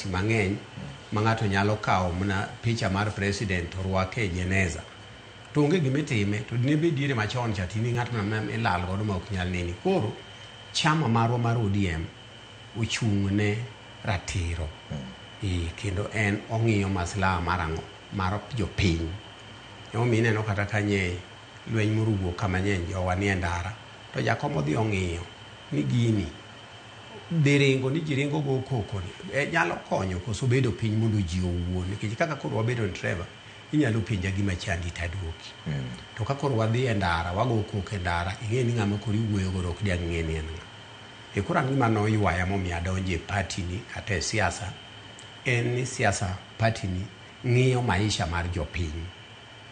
embassy mang'eny ma ng'ato nyalo kawo mana picha mar president orwake jeneza to onge gimitime to ne be diere machon cha tini ng'at ma ilal godo ma ok nyal neni koro chama marwa mar ODM ochung' ne ratiro kendo en ong'iyo maslaha mar jopiny omi neno kata kanye lweny morugo kama nyen jowa nie ndara to jakom odhi ong'iyo ni gini derengo ni jirengo go koko nyalo konyo koso bedo piny mondo ji owuo nikech kaka koro wabedo ni Trevor inyalo pinja gima chandi taduoki to ka koro wadhi e ndara wago koko e ndara ing'e ni ng'ama koro iwuoyo go ok diang' ng'e ni en ng'a e koro gima noywaya momiyo adonje party ni kata e siasa en ni siasa party ni ng'iyo maisha mar jopiny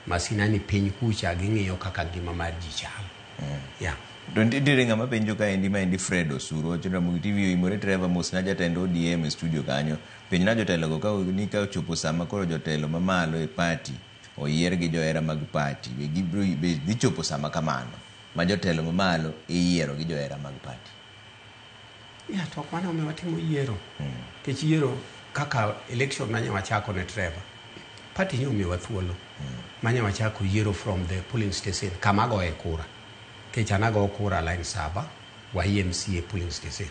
masina ni piny kucha ging'iyo kaka ngima mar ji chal Don't dire ngama penjo ka endi ma endi Fred Osuro chira mu TV imore Trevor Musna jatendo ODM e studio kanyo penjo na jotelo go ka ni ka chopo sama koro jotelo mamalo e party oyier gi joera mag party be gibro be dhi chopo sama kamano ma jotelo mamalo iyiero gi joera mag party to kwana umewatimo yiero kech yiero kaka election nanya wachako ne Trevor party nyo umewathuolo manya wachako yiero from the polling station kama go e kura kechanago kura line saba wa EMCA polling station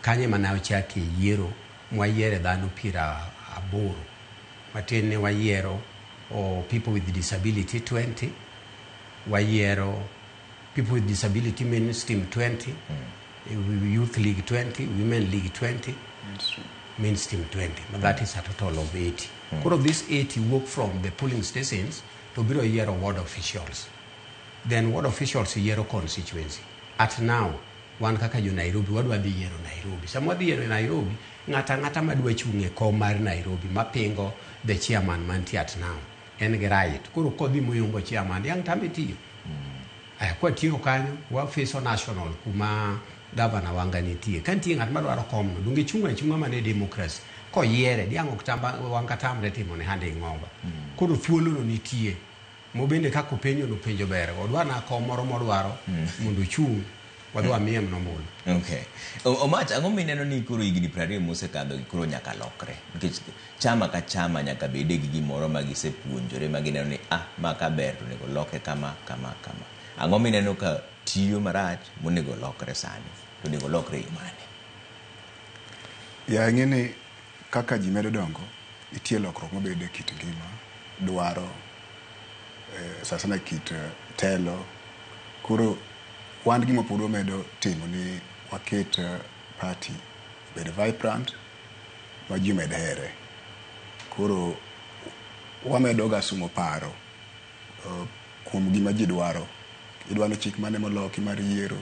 kanye mana ochaki yiero mwayiere dhano pira aboro matene wayiero people with disability 20 wayiero people with disability mainstream 20 youth league 20 women league 20 mainstream 20 but that is a total of 80 all of these 80 work from the polling stations to biro yiero ward officials. Then what officials yiero constituency. At now, wan kaka jo Nairobi, wadwa dhi yiero Nairobi. Sama dhi yiero Nairobi, ng'ata madwa chung' e kom mar Nairobi, mapingo the chairman mantie at now. En gi right. Koro kodhi moyombo chairman, yang tame tiyo. Kwa tiyo kanyo, wa face national, kuma governor wanga nitie. Kantie ng'at madwaro komno, dungi chunga mane democracy. Ko yiere, diang' oktamba wanga tamre timo ne hande ng'oba. Koro thuolo no nitie. Mobende kako penjo no penjo bere odwa na kom moro modwaro mondo chung wadwa miem no mul okay Omach ang'o mineno ni koro igni 20 mosekadho koro nyaka lokre nikech chama ka chama nyaka bede gi gimoro ma gisepuonjore ma gineno ni ma ka ber to nego loke kama ang'o mineno ka tiyo marach monego lokre sani to nego lokre imane ng'eni kaka ji medo dongo itie lokruok mabede kit ngima dwaro sasana kit telo kuro wan gimo pudo medo timo ni waket party bed vibrant ma ji med here kuro wamedo ga sumo paro kuom gima ji dwaro idwano chik mane moloki mar yiero